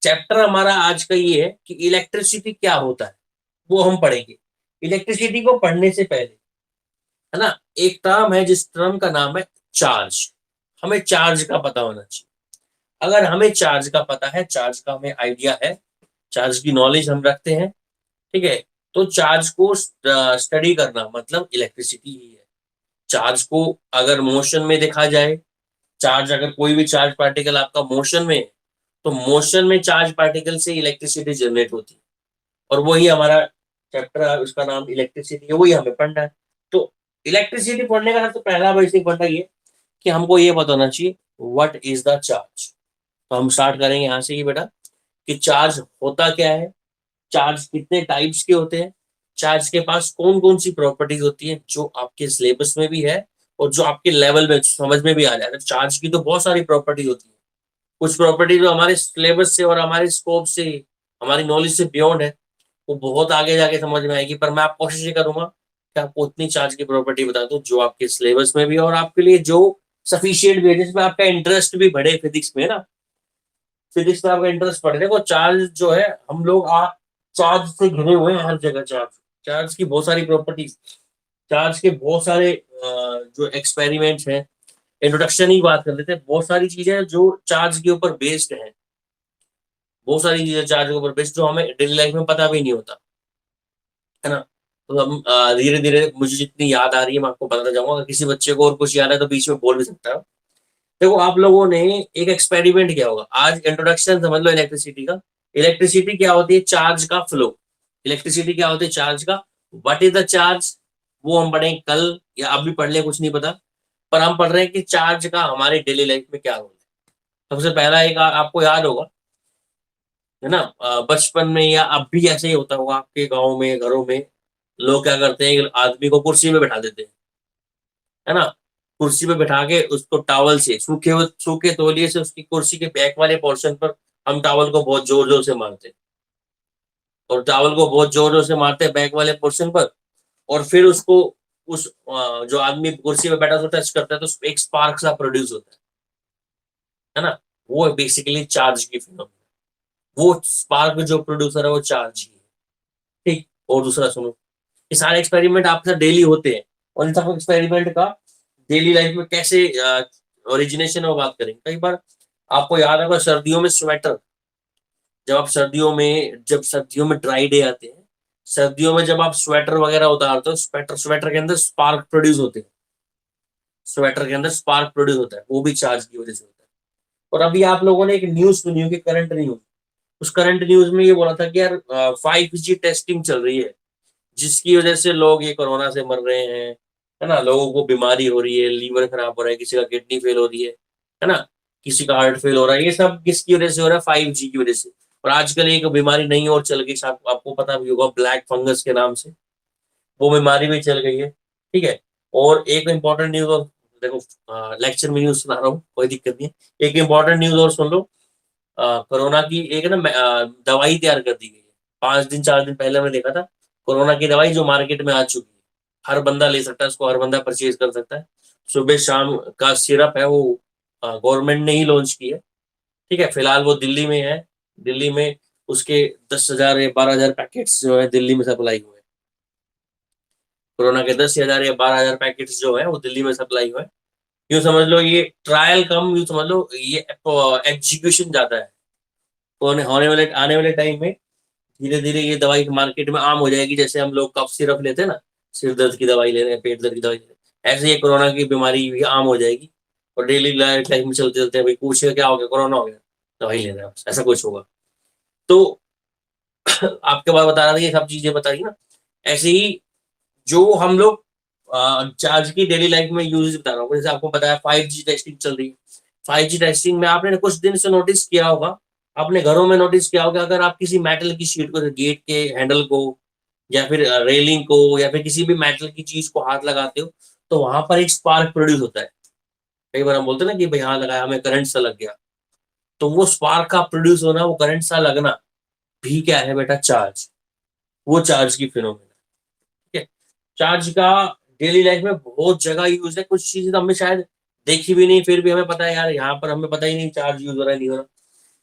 Chapter हमारा आज का ये है कि इलेक्ट्रिसिटी क्या होता है, वो हम पढ़ेंगे। इलेक्ट्रिसिटी को पढ़ने से पहले, है ना, एक टर्म है जिस टर्म का नाम है चार्ज। हमें चार्ज का पता होना चाहिए। अगर हमें चार्ज का पता है, चार्ज का हमें आइडिया है, चार्ज की नॉलेज हम रखते हैं, ठीक है, तो चार्ज को स्टडी करना मतलब इलेक्ट्रिसिटी ही है। चार्ज को अगर मोशन में देखा जाए, चार्ज अगर कोई भी चार्ज पार्टिकल आपका मोशन में है, तो मोशन में चार्ज पार्टिकल से इलेक्ट्रिसिटी जनरेट होती है। और वही हमारा चैप्टर है, उसका नाम इलेक्ट्रिसिटी है, वही हमें पढ़ना है। तो इलेक्ट्रिसिटी पढ़ने का सबसे पहला बेसिक पढ़ना ये कि हमको ये पता होना चाहिए व्हाट इज द चार्ज। तो हम स्टार्ट करेंगे यहाँ से, ये बेटा, कि चार्ज होता क्या है, चार्ज कितने टाइप्स के होते हैं, चार्ज के पास कौन कौन सी प्रॉपर्टीज होती है जो आपके सिलेबस में भी है और जो आपके लेवल में समझ में भी आ जाए। चार्ज की तो बहुत सारी प्रॉपर्टीज होती है, कुछ प्रॉपर्टीज जो हमारे सिलेबस से और हमारे स्कोप से, हमारी नॉलेज से बियॉन्ड है, वो बहुत आगे जाके समझ में आएगी। पर मैं आप कोशिश ये करूंगा कि आपको उतनी चार्ज की प्रॉपर्टी बता दूं जो आपके सिलेबस में भी है और आपके लिए जो सफिशियंट भी है, जिसमें आपका इंटरेस्ट भी बढ़े फिजिक्स में ना। फिजिक्स में आपका इंटरेस्ट बढ़े। देखो चार्ज जो है, हम लोग चार्ज से घिरे हुए हैं हर जगह। चार्ज चार्ज की बहुत सारी प्रॉपर्टीज, चार्ज के बहुत सारे जो एक्सपेरिमेंट्स हैं। इंट्रोडक्शन ही बात कर लेते हैं, बहुत सारी चीजें हैं जो चार्ज के ऊपर बेस्ड हैं। बहुत सारी चीजें चार्ज के ऊपर बेस्ड जो हमें डेली लाइफ में पता भी नहीं होता, है ना। तो हम धीरे धीरे, मुझे जितनी याद आ रही है मैं आपको बताता जाऊंगा। अगर किसी बच्चे को और कुछ याद है तो बीच में बोल भी सकता है। देखो आप लोगों ने एक एक्सपेरिमेंट किया होगा आज। इंट्रोडक्शन समझ लो इलेक्ट्रिसिटी का। इलेक्ट्रिसिटी क्या होती है? चार्ज का फ्लो। इलेक्ट्रिसिटी क्या होती है? चार्ज का। व्हाट इज द चार्ज, वो हम पढ़ेंगे कल या अभी पढ़ ले, कुछ नहीं पता। पर हम पढ़ रहे हैं कि चार्ज का हमारी डेली लाइफ में क्या रोल है। सबसे पहला एक आपको याद होगा, है ना, बचपन में या अब भी ऐसे ही होता होगा आपके गाँव में, घरों में लोग क्या करते हैं, आदमी को कुर्सी में बैठा देते हैं, है ना। कुर्सी पे बैठा के उसको टॉवल से, सूखे तौलिए से उसकी कुर्सी के बैक वाले पोर्शन पर हम टॉवल को बहुत जोर जोर से मारते हैं। और टॉवल को बहुत जोर जोर से मारते हैं बैक वाले पोर्शन पर। और फिर उसको उस जो आदमी कुर्सी पे बैठा है टच करता है तो एक स्पार्क सा प्रोड्यूस होता है ना। वो बेसिकली चार्ज की फिनोमिना। वो स्पार्क जो प्रोड्यूसर है वो चार्ज ही है। ठीक। और दूसरा सुनो, ये सारे एक्सपेरिमेंट आपके साथ डेली होते हैं। और इन सब एक्सपेरिमेंट का डेली लाइफ में कैसे ओरिजिनेशन में बात करेंगे। कई बार आपको याद होगा सर्दियों में स्वेटर, जब सर्दियों में ड्राई डे आते हैं, सर्दियों में जब आप स्वेटर वगैरह उतारते हो, स्वेटर स्वेटर के अंदर स्पार्क प्रोड्यूस होते हैं। स्वेटर के अंदर स्पार्क प्रोड्यूस होता है, वो भी चार्ज की वजह से होता है। और अभी आप लोगों ने एक न्यूज सुनी होगी, करंट न्यूज। उस करंट न्यूज में ये बोला था कि यार 5G टेस्टिंग चल रही है, जिसकी वजह से लोग ये कोरोना से मर रहे हैं, है ना। लोगों को बीमारी हो रही है, लीवर खराब हो रहा है, किसी का किडनी फेल हो रही है ना, किसी का हार्ट फेल हो रहा है। ये सब किसकी वजह से हो रहा है? 5G की वजह से। और आजकल एक बीमारी नहीं और चल गई, आपको पता भी होगा, ब्लैक फंगस के नाम से वो बीमारी भी चल गई है। ठीक है। और एक इंपॉर्टेंट न्यूज और, देखो लेक्चर में न्यूज सुना रहा हूँ, कोई दिक्कत नहीं है। एक इंपॉर्टेंट न्यूज और सुन लो। कोरोना की एक ना दवाई तैयार कर दी गई है। 5 दिन 4 दिन पहले मैंने देखा था, कोरोना की दवाई जो मार्केट में आ चुकी है। हर बंदा ले सकता है उसको, हर बंदा परचेज कर सकता है। सुबह शाम का सिरप है वो, गवर्नमेंट ने ही लॉन्च की है। ठीक है। फिलहाल वो दिल्ली में है। दिल्ली में उसके 10,000 या 12,000 पैकेट्स जो है दिल्ली में सप्लाई हुए हैं। कोरोना के 10,000 या 12,000 पैकेट्स जो है वो दिल्ली में सप्लाई हुए हैं। यूँ समझ लो ये ट्रायल कम, यूँ समझ लो ये एग्जीक्यूशन ज्यादा है। तो होने वाले आने वाले टाइम में धीरे धीरे ये दवाई मार्केट में आम हो जाएगी। जैसे हम लोग कफ सिरप लेते हैं ना, सिर दर्द की दवाई ले रहे हैं, पेट दर्द की दवाई ले रहे हैं, ऐसे ही कोरोना की बीमारी भी आम हो जाएगी। और डेली लाइफ में चलते चलते भाई पूछे क्या हो गया, कोरोना हो गया, दवाई ले रहे हैं, ऐसा कुछ होगा। तो आपके बारे बता रहा था, ये सब चीजें बताई ना। ऐसे ही जो हम लोग चार्ज की डेली लाइफ में यूज बता रहा हूँ। जैसे आपको पता है 5G टेस्टिंग चल रही है। 5G टेस्टिंग में आपने कुछ दिन से नोटिस किया होगा, अपने घरों में नोटिस किया होगा, अगर आप किसी मेटल की शीट को, गेट के हैंडल को या फिर रेलिंग को या फिर किसी भी मेटल की चीज को हाथ लगाते हो, तो वहां पर एक स्पार्क प्रोड्यूस होता है। कई बार हम बोलते हैं ना कि भाई हाँ लगाया, हमें करंट सा लग गया। तो वो स्पार्क का प्रोड्यूस होना, वो करंट सा लगना भी क्या है बेटा? चार्ज। वो चार्ज की फिनोमिना। ठीक है। चार्ज का डेली लाइफ में बहुत जगह यूज है। कुछ चीजें तो हमें शायद देखी भी नहीं, फिर भी हमें पता है यार, यहाँ पर हमें पता ही नहीं चार्ज यूज हो रहा है नहीं हो रहा।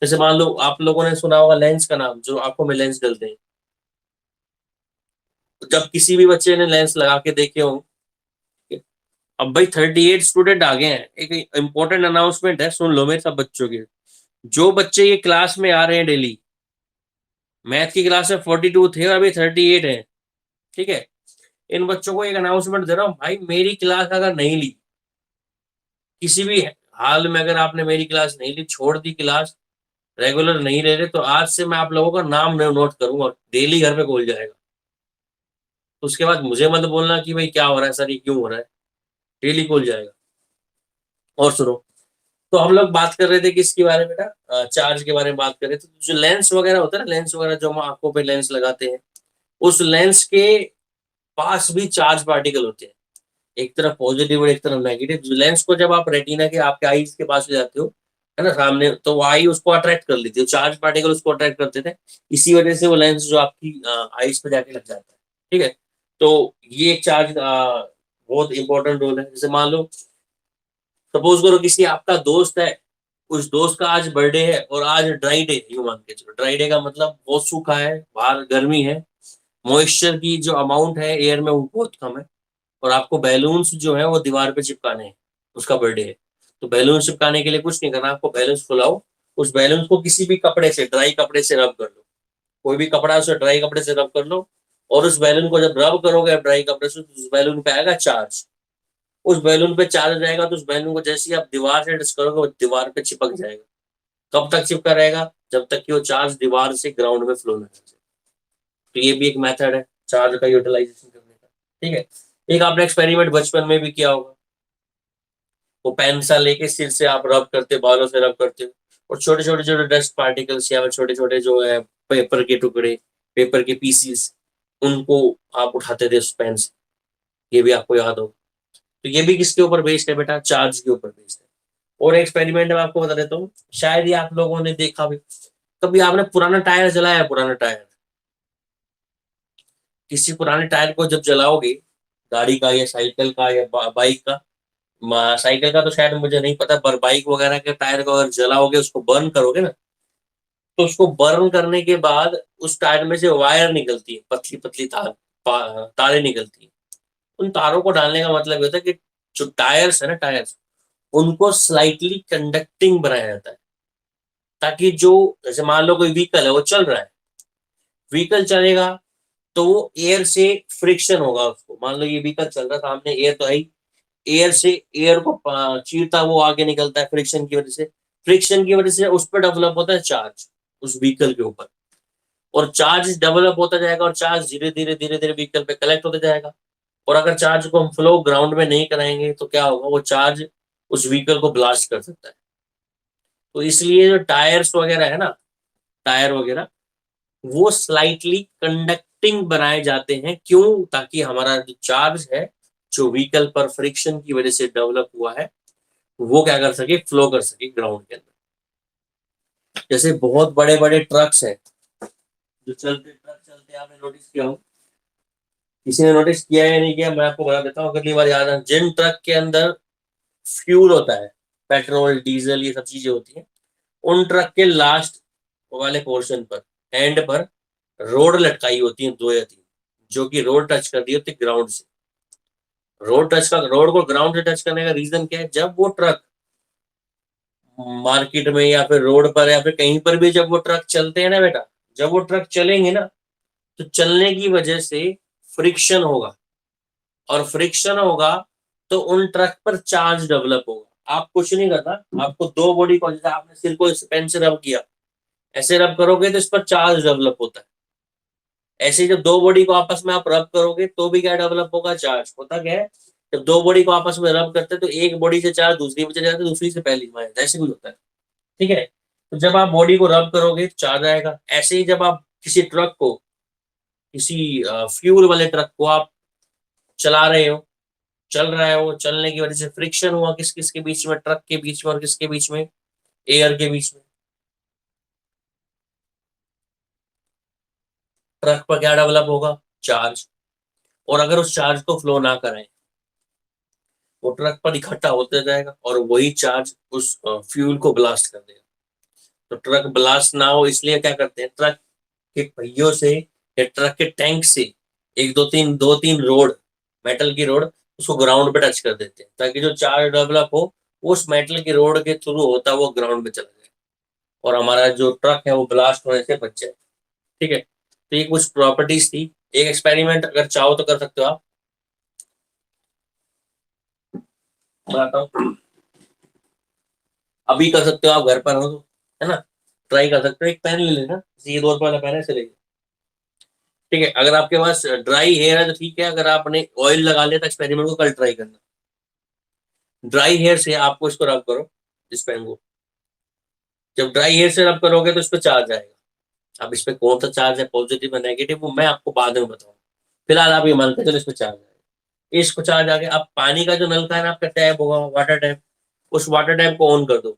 जैसे मान लो आप लोगों ने सुना होगा लेंस का नाम, जो आंखों में लेंस डलते हैं। तो जब किसी भी बच्चे ने लेंस लगा के देखे हो, अब भाई 38 स्टूडेंट आ गए हैं, एक इंपॉर्टेंट अनाउंसमेंट है, सुन लो मेरे सब बच्चों के। जो बच्चे ये क्लास में आ रहे हैं डेली, मैथ की क्लास में 42 थे और अभी 38 है, ठीक है, इन बच्चों को एक अनाउंसमेंट दे रहा हूँ भाई, मेरी क्लास अगर नहीं ली, किसी भी हाल में अगर आपने मेरी क्लास नहीं ली, छोड़ दी क्लास, रेगुलर नहीं रह रहे, तो आज से मैं आप लोगों का नाम नोट करूंगा, डेली घर पे खोल जाएगा। तो उसके बाद मुझे मत बोलना कि भाई क्या हो रहा है सर, ये क्यों हो रहा है, डेली खोल जाएगा। और सुनो, तो हम लोग बात कर रहे थे किसके बारे में बेटा, चार्ज के बारे में बात कर रहे थे। तो जो लेंस वगैरह होता है ना, लेंस वगैरह जो हम आंखों पे लेंस लगाते हैं, उस लेंस के पास भी चार्ज पार्टिकल होते हैं, एक तरफ पॉजिटिव और एक तरफ नेगेटिव। लेंस को जब आप रेटिना के आपके आईज के पास ले जाते हो, है ना, सामने, तो वो आई उसको अट्रैक्ट कर लेती है, चार्ज पार्टिकल उसको अट्रैक्ट करते थे, इसी वजह से वो लेंस जो आपकी आईज पे जाके लग जाता है, ठीक है। तो ये एक चार्ज बहुत इंपॉर्टेंट रोल है। जैसे मान लो, सपोज करो किसी आपका दोस्त है, उस दोस्त का आज बर्थडे है और आज ड्राई डे, यूं मान के चलो, ड्राई डे का मतलब बहुत सूखा है, बाहर गर्मी है, मॉइस्चर की जो अमाउंट है एयर में वो बहुत कम है, और आपको बैलून्स जो है वो दीवार पे चिपकाने हैं, उसका बर्थडे है। तो बैलून चिपकाने के लिए कुछ नहीं करना, आपको बैलून्स फुलाओ, उस बैलून को किसी भी कपड़े से, ड्राई कपड़े से रब कर लो, कोई भी कपड़ा है उसे ड्राई कपड़े से रब कर लो, और उस बैलून को जब रब करोगे ड्राई कपड़े से, तो उस बैलून पे आएगा चार्ज, उस बैलून पे चार्ज रहेगा, तो उस बैलून को जैसे ही आप दीवार से टच करोगे वो दीवार पे चिपक जाएगा। कब तक चिपका रहेगा, जब तक कि वो चार्ज दीवार से ग्राउंड में फ्लो ना करे। तो ये भी एक मेथड है चार्ज का यूटिलाइजेशन करने का, ठीक है। एक आपने एक्सपेरिमेंट बचपन में भी किया होगा, वो पेन सा लेके सिर से आप रब करते, बालों से रब करते हो, और छोटे छोटे छोटे डस्ट पार्टिकल्स या छोटे छोटे जो है पेपर के टुकड़े, पेपर के पीसीस, उनको आप उठाते थे उस पेन से, ये भी आपको याद हो। तो ये भी किसके ऊपर बेस्ड है बेटा, चार्ज के ऊपर बेस्ड है। और एक्सपेरिमेंट में आपको बता देता हूँ, शायद ही आप लोगों ने देखा भी, कभी आपने पुराना टायर जलाया, पुराना टायर, किसी पुराने टायर को जब जलाओगे, गाड़ी का या साइकिल का या बाइक का, साइकिल का तो शायद मुझे नहीं पता, पर बाइक वगैरह के टायर को अगर जलाओगे, उसको बर्न करोगे ना, तो उसको बर्न करने के बाद उस टायर में से वायर निकलती है, पतली पतली तारें निकलती है। उन तारों को डालने का मतलब ये होता है कि जो टायर्स है ना, टायर्स, उनको स्लाइटली कंडक्टिंग बनाया जाता है, ताकि जो, जैसे मान लो कोई व्हीकल है वो चल रहा है, व्हीकल चलेगा तो वो एयर से फ्रिक्शन होगा उसको, मान लो ये व्हीकल चल रहा है, सामने एयर तो आई, एयर से, एयर को चीरता वो आगे निकलता है फ्रिक्शन की वजह से, फ्रिक्शन की वजह से उस पर डेवलप होता है चार्ज, उस व्हीकल के ऊपर, और चार्ज डेवलप होता जाएगा, और चार्ज धीरे धीरे धीरे धीरे व्हीकल पे कलेक्ट होता जाएगा। और अगर चार्ज को हम फ्लो ग्राउंड में नहीं कराएंगे तो क्या होगा, वो चार्ज उस व्हीकल को ब्लास्ट कर सकता है। तो इसलिए जो टायर्स वगैरह है ना, टायर वगैरह, वो स्लाइटली कंडक्टिंग बनाए जाते हैं, क्यों, ताकि हमारा जो चार्ज है, जो व्हीकल पर फ्रिक्शन की वजह से डेवलप हुआ है, वो क्या कर सके, फ्लो कर सके ग्राउंड के अंदर। जैसे बहुत बड़े बड़े ट्रक्स हैं, जो चलते, ट्रक चलते, आपने नोटिस किया हो, किसी ने नोटिस किया या नहीं किया, मैं आपको बता देता हूँ, अगली बार याद है, जिन ट्रक के अंदर फ्यूल होता है, पेट्रोल डीजल ये सब चीजें होती हैं, उन ट्रक के लास्ट वाले पोर्शन पर, एंड पर, रोड लटकाई होती है, दो या तीन, जो कि रोड टच कर दी होती है ग्राउंड से। रोड को ग्राउंड से टच करने का रीजन क्या है, जब वो ट्रक मार्केट में या फिर रोड पर या फिर कहीं पर भी जब वो ट्रक चलते हैं ना बेटा, जब वो ट्रक चलेंगे ना, तो चलने की वजह से फ्रिक्शन होगा, और फ्रिक्शन होगा तो उन ट्रक पर चार्ज डेवलप होगा। आप कुछ नहीं करना, आपको दो बॉडी को, जैसे आपने सिर को इस पेन से रब किया, ऐसे रब करोगे तो इस पर चार्ज डेवलप होता है। ऐसे ही जब दो बॉडी को आपस में आप रब करोगे तो भी क्या डेवलप होगा, चार्ज होता क्या है, जब दो बॉडी को आपस में रब करते हैं तो एक बॉडी से चार्ज दूसरी में चले जाता है, दूसरी से पहली में आता है, ऐसे कुछ होता है, ठीक है। तो जब आप बॉडी को रब करोगे चार्ज आएगा। ऐसे ही जब आप किसी ट्रक को, किसी फ्यूल वाले ट्रक को आप चला रहे हो, चल रहा है, वो चलने की वजह से फ्रिक्शन हुआ किस किस के बीच में, ट्रक के बीच में, और किसके बीच में, एयर के बीच में, ट्रक पर क्या डेवलप होगा, चार्ज। और अगर उस चार्ज को फ्लो ना करें, वो ट्रक पर इकट्ठा होते जाएगा और वही चार्ज उस फ्यूल को ब्लास्ट कर देगा। तो ट्रक ब्लास्ट ना हो इसलिए क्या करते हैं, ट्रक के पहियों से या ट्रक के टैंक से एक दो तीन रोड, मेटल की रोड, उसको ग्राउंड पे टच कर देते हैं ताकि जो चार्ज डेवलप हो वो उस मेटल की रोड के थ्रू होता है, वो ग्राउंड पे चला जाए और हमारा जो ट्रक है वो ब्लास्ट होने से बच जाए। ठीक है, तो ये कुछ प्रॉपर्टीज थी। एक एक्सपेरिमेंट अगर चाहो तो कर सकते हो आप, बताता हूँ। अभी कर सकते हो, आप घर पर हो तो, है ना, ट्राई कर सकते हो। एक पेन ले लेना, ये 2 रुपए वाला पेन है, ऐसे लेके। ठीक है, अगर आपके पास ड्राई हेयर है तो ठीक है, अगर आपने ऑयल लगा लिया तो एक्सपेरिमेंट को कल ट्राई करना। ड्राई हेयर से आपको इसको रब करो, इस पेन को। जब ड्राई हेयर से रब करोगे तो इस पे चार्ज आएगा। अब इस पे कौन सा चार्ज है, पॉजिटिव या नेगेटिव, वो मैं आपको बाद में बताऊंगा। फिलहाल आप ये मानते चलो इस पे चार्ज आएगा। इसको चार्ज आ गया, अब पानी का जो नल का है ना आपका, टैप होगा, वाटर टैप, उस वाटर टैप को ऑन कर दो।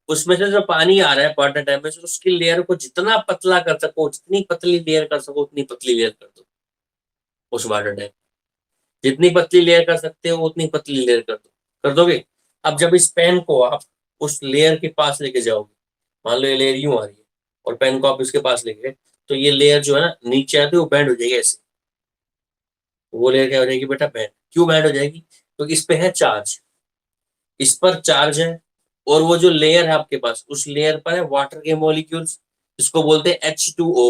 उसमें से जो पानी आ रहा है वाटर टैप में से, उसकी लेयर को जितना पतला कर सको, जितनी पतली लेयर कर सको उतनी पतली लेयर कर दो उस वाटर टैप। जितनी पतली लेयर कर सकते हो उतनी पतली लेयर कर दो, कर दोगे। अब जब इस पेन को आप उस लेयर के पास लेके जाओगे, मान लो ये लेयर यूं आ रही है और पेन को आप इसके पास लेके गए, तो ये लेयर जो है ना नीचे आती है वो बैंड हो जाएगी ऐसे। वो लेयर क्या हो जाएगी बेटा, बैंड। क्यों बैंड हो जाएगी, क्योंकि इस पे है चार्ज, इस पर चार्ज है। और वो जो लेयर है आपके पास, उस लेयर पर है वाटर के मॉलिक्यूल्स, इसको बोलते हैं H2O।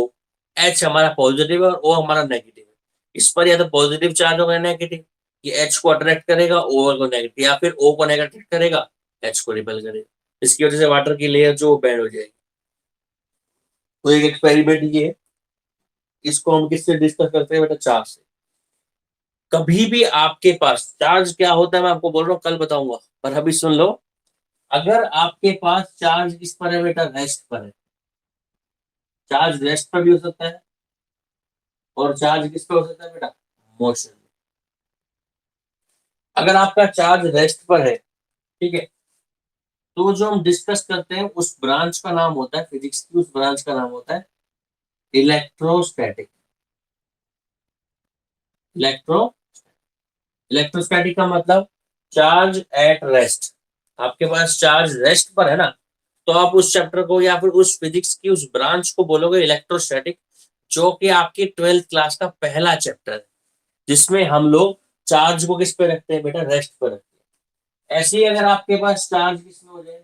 H हमारा पॉजिटिव है और O हमारा नेगेटिव है। इस पर या तो पॉजिटिव चार्ज होगा, नेगेटिव, ये H को अट्रैक्ट करेगा, O को नेगेटिव, या फिर O को नेगेटिव करेगा, H को रिपेल करेगा। इसकी वजह से वाटर की लेयर जो बैंड हो जाएगी। तो एक एक्सपेरिमेंट ये है, इसको हम किससे डिस्कस करते हैं बेटा, चार्ज से। कभी भी आपके पास चार्ज क्या होता है मैं आपको बोल रहा हूँ, कल बताऊंगा, पर अभी सुन लो। अगर आपके पास चार्ज किस पर है बेटा, रेस्ट पर है। चार्ज रेस्ट पर भी हो सकता है और चार्ज किस पर हो सकता है बेटा, मोशन में। अगर आपका चार्ज रेस्ट पर है, ठीक है, तो जो हम डिस्कस करते हैं उस ब्रांच का नाम होता है, फिजिक्स की उस ब्रांच का नाम होता है इलेक्ट्रोस्टैटिक। इलेक्ट्रो इलेक्ट्रोस्टैटिक का मतलब चार्ज एट रेस्ट। आपके पास चार्ज रेस्ट पर है ना, तो आप उस चैप्टर को या फिर उस फिजिक्स की उस ब्रांच को बोलोगे इलेक्ट्रोस्टैटिक, जो कि आपकी 12th क्लास का पहला चैप्टर है, जिसमें हम लोग चार्ज को किस पे रखते हैं बेटा, रेस्ट पर रखते हैं। ऐसे ही अगर आपके पास चार्ज किस में हो जाए,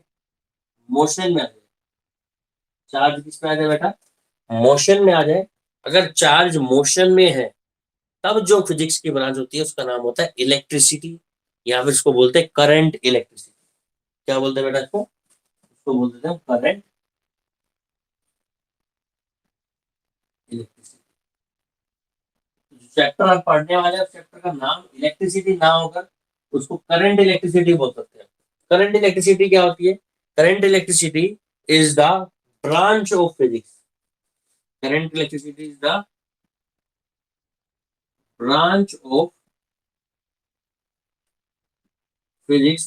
मोशन में आ जाए। चार्ज किस में आ जाए बेटा, मोशन में आ जाए। अगर चार्ज मोशन में है, तब जो फिजिक्स की ब्रांच होती है उसका नाम होता है इलेक्ट्रिसिटी, या फिर इसको बोलते हैं करंट इलेक्ट्रिसिटी। क्या बोलते हैं बेटा इसको, इसको बोलते हैं करंट इलेक्ट्रिसिटी। चैप्टर आप पढ़ने वाले हैं, चैप्टर का नाम इलेक्ट्रिसिटी ना होकर उसको करंट इलेक्ट्रिसिटी बोल सकते हैं। करंट इलेक्ट्रिसिटी क्या होती है, current electricity is the branch of physics. Current electricity is the branch of physics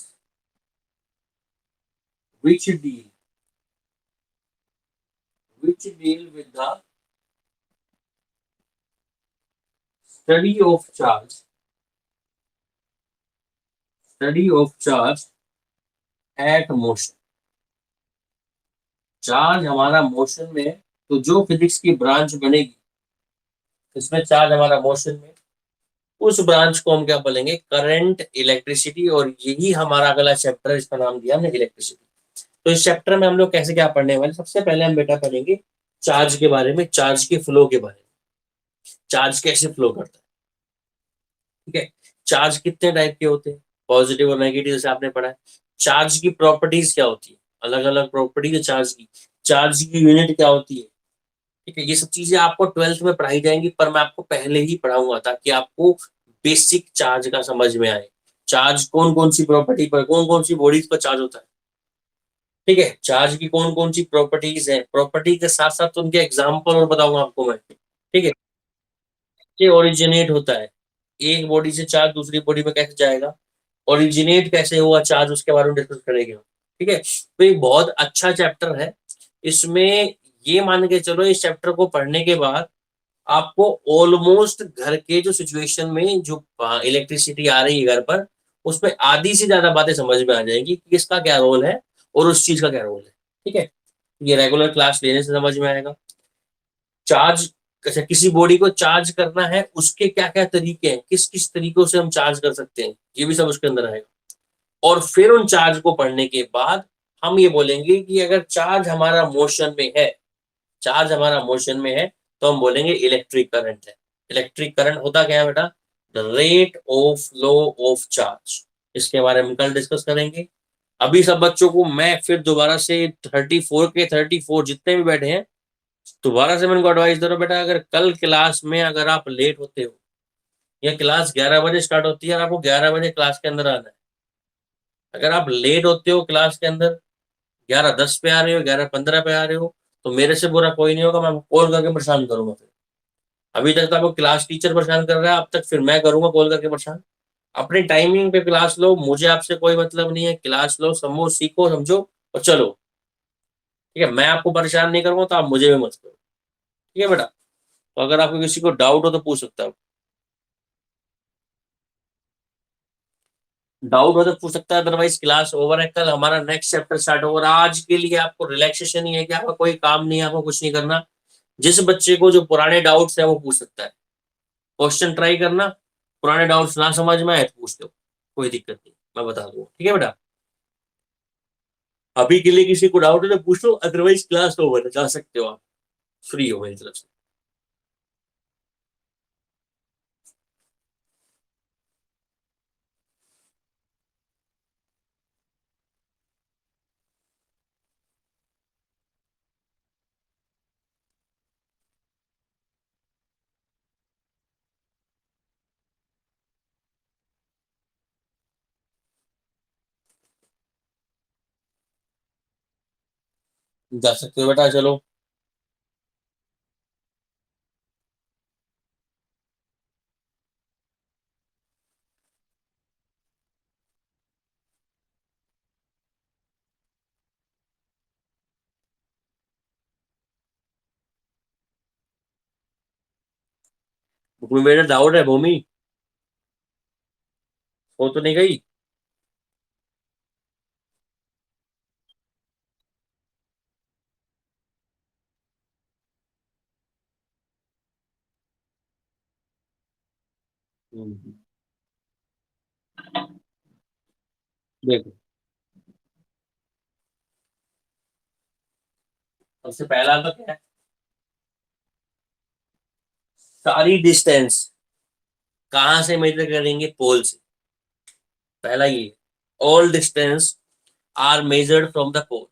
which deal with the study of charge at motion। Charge हमारा मोशन में है, तो जो फिजिक्स की ब्रांच बनेगी इसमें चार्ज हमारा मोशन में, उस ब्रांच को हम क्या बोलेंगे, करंट इलेक्ट्रिसिटी। और यही हमारा अगला चैप्टर है, इसका नाम दिया हमने इलेक्ट्रिसिटी। तो इस चैप्टर में हम लोग कैसे क्या पढ़ने वाले, सबसे पहले हम बेटा पढ़ेंगे चार्ज के बारे में, चार्ज के फ्लो के बारे में, चार्ज कैसे फ्लो करता है। ठीक है, चार्ज कितने टाइप के होते हैं, पॉजिटिव और नेगेटिव, जैसे आपने पढ़ा है। चार्ज की प्रॉपर्टीज क्या होती है, अलग अलग प्रॉपर्टीज है चार्ज की। चार्ज की यूनिट क्या होती है। ठीक है, ये सब चीजें आपको 12th में पढ़ाई जाएंगी, पर मैं आपको पहले ही पढ़ाऊंगा ताकि आपको बेसिक चार्ज का समझ में आए। चार्ज कौन कौन सी प्रॉपर्टी पर, कौन कौन सी बॉडीज पर चार्ज होता है। ठीक है, चार्ज की कौन कौन सी प्रॉपर्टीज है, प्रॉपर्टी के साथ साथ उनके एग्जाम्पल और बताऊंगा आपको मैं। ठीक है, ये ओरिजिनेट होता है, एक बॉडी से चार्ज दूसरी बॉडी में कैसे जाएगा, ओरिजिनेट कैसे हुआ चार्ज, उसके बारे में डिस्कस करेंगे हम। ठीक है, तो ये बहुत अच्छा चैप्टर है। इसमें ये मान के चलो, इस चैप्टर को पढ़ने के बाद आपको ऑलमोस्ट घर के जो सिचुएशन में जो इलेक्ट्रिसिटी आ रही है घर पर, उसमें आधी से ज्यादा बातें समझ में आ जाएंगी कि इसका क्या रोल है और उस चीज का क्या रोल है। ठीक है, ये रेगुलर क्लास लेने से समझ में आएगा। चार्ज, अच्छा किसी बॉडी को चार्ज करना है उसके क्या क्या तरीके हैं, किस किस तरीकों से हम चार्ज कर सकते हैं, ये भी सब उसके अंदर आएगा। और फिर उन चार्ज को पढ़ने के बाद हम ये बोलेंगे कि अगर चार्ज हमारा मोशन में है, चार्ज हमारा मोशन में है, तो हम बोलेंगे इलेक्ट्रिक करंट है। इलेक्ट्रिक करंट होता क्या है बेटा? The rate of flow of charge. इसके बारे में कल डिस्कस करेंगे। अभी सब बच्चों को मैं फिर दोबारा से 34 के 34 जितने भी बैठे हैं, दोबारा से मैं उनको एडवाइस दे रहा हूँ, बेटा अगर कल क्लास में अगर आप लेट होते हो, या क्लास 11 बजे स्टार्ट होती है और आपको 11 बजे क्लास के अंदर आना है, अगर आप लेट होते हो क्लास के अंदर, 11:10 पे आ रहे हो, 11:15 पे आ रहे हो, तो मेरे से बुरा कोई नहीं होगा, मैं आपको कॉल करके परेशान करूंगा फिर। अभी तक तो आपको क्लास टीचर परेशान कर रहा है, अब तक फिर मैं करूंगा कॉल करके परेशान। अपनी टाइमिंग पे क्लास लो, मुझे आपसे कोई मतलब नहीं है, क्लास लो, समझो, सीखो, समझो और चलो। ठीक है, मैं आपको परेशान नहीं करूंगा तो आप मुझे भी मत करो। ठीक है बेटा, तो अगर आपको किसी को डाउट हो तो पूछ सकता है, डाउट हो तो पूछ सकता है, अदरवाइज क्लास ओवर है। कल हमारा नेक्स्ट चैप्टर स्टार्ट होगा। आज के लिए आपको रिलैक्सेशन ही है कि आपका कोई काम नहीं है, आपको कुछ नहीं करना। जिस बच्चे को जो पुराने डाउट्स है वो पूछ सकता है, क्वेश्चन ट्राई करना, पुराने डाउट्स ना समझ में आए तो पूछ लो, कोई दिक्कत नहीं, मैं बता दूंगा। ठीक है बेटा, अभी के लिए किसी को डाउट है तो पूछ लो, अदरवाइज क्लास ओवर है, जा सकते हो आप, फ्री हो मेरी तरफ से। जा सकते हो बेटा, चलो। तुम्हें मेरा डाउट है भूमि, हो तो नहीं गई? हम्म, देखो, सबसे पहला तो क्या है, सारी डिस्टेंस कहाँ से मेजर करेंगे? पोल से। पहला ये, all distance are measured from the pole.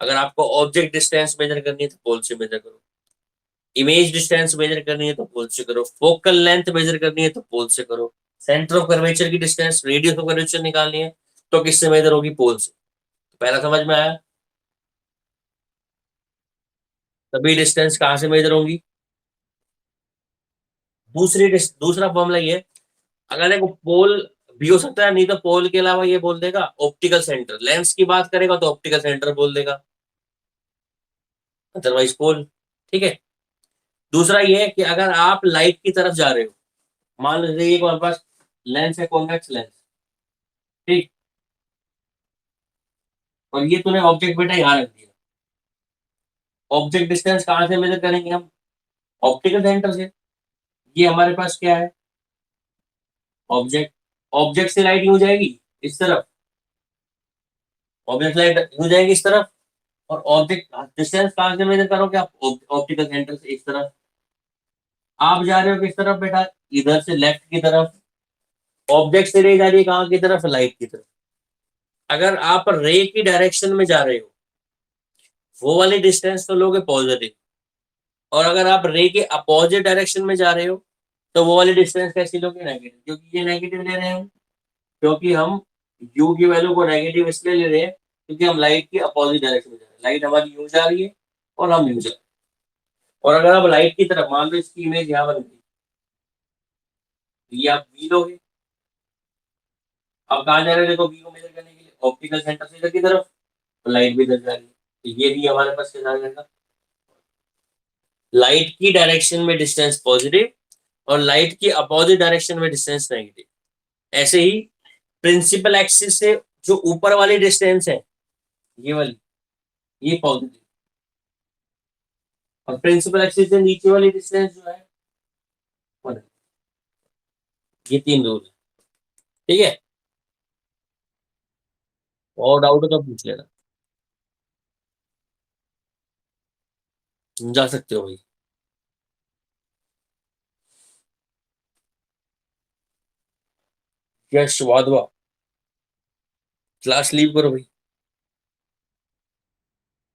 अगर आपको ऑब्जेक्ट डिस्टेंस मेजर करनी है तो पोल से मेजर करो, इमेज डिस्टेंस मेजर करनी है तो पोल से करो, फोकल लेंथ मेजर करनी है तो पोल से करो, सेंटर ऑफ कर्वेचर की डिस्टेंस, रेडियस ऑफ कर्वेचर निकालनी है तो किससे मेजर होगी? पोल से। तो पहला समझ में आया? तभी डिस्टेंस कहाँ से मेजर होंगी? दूसरा फॉर्मूला ये, अगर देखो पोल भी हो सकता है, नहीं तो पोल के अलावा ये बोल देगा ऑप्टिकल सेंटर, लेंस की बात करेगा तो ऑप्टिकल सेंटर बोल देगा, अदरवाइज पोल। ठीक है, दूसरा ये है कि अगर आप लाइट की तरफ जा रहे हो, मान लीजिए हमारे पास लेंस है, कॉन्वेक्स लेंस, ठीक, और ये तूने ऑब्जेक्ट बेटा यहाँ रख दिया, ऑब्जेक्ट डिस्टेंस कहाँ से मेजर करेंगे हम? ऑप्टिकल सेंटर से। ये हमारे पास क्या है? ऑब्जेक्ट, ऑब्जेक्ट से लाइट यूं जाएगी इस तरफ, ऑब्जेक्ट लाइट यूं जाएगी इस तरफ, और ऑब्जेक्ट डिस्टेंस कहाँ से मेजर करोगे आप? ऑप्टिकल सेंटर से इस तरफ। आप जा रहे हो किस तरफ बेटा? इधर से लेफ्ट की तरफ। ऑब्जेक्ट से रे जा रही है कहाँ की तरफ? लाइट की तरफ। अगर आप रे की डायरेक्शन में जा रहे हो, वो वाली डिस्टेंस तो लोगे पॉजिटिव, और अगर आप रे के अपोजिट डायरेक्शन में जा रहे हो तो वो वाली डिस्टेंस कैसी लोगे? नेगेटिव, क्योंकि ये नेगेटिव ले रहे हैं हम, क्योंकि हम यू की वैल्यू को नेगेटिव इसलिए ले रहे हैं क्योंकि हम लाइट की अपोजिट डायरेक्शन में जा रहे हैं, लाइट हमारी यूं जा रही है और हम यूं जा रहे हैं। और अगर आप लाइट की तरफ, मान लो इसकी इमेज यहाँ बन गई, तो ये आप वी लोगे। अब कहाँ जा रहे हैं देखो, वी को मेजर करने के लिए ऑप्टिकल सेंटर से इधर की तरफ, तो लाइट भी इधर जा रही है, तो ये भी हमारे पास क्या आ जाएगा? लाइट की डायरेक्शन में डिस्टेंस पॉजिटिव और लाइट की अपोजिट डायरेक्शन में डिस्टेंस नेगेटिव। ऐसे ही प्रिंसिपल एक्सिस से जो ऊपर वाली डिस्टेंस है, ये वाली, ये पॉजिटिव। और प्रिंसिपल एक्सिस से नीचे वाली डिस्टेंस जो है 1 है। ये 3 रूल है। ठीक है, और डाउट हो तो पूछ लेना। जा सकते हो भाई। यश वाधवा, क्लास लीव करो भाई।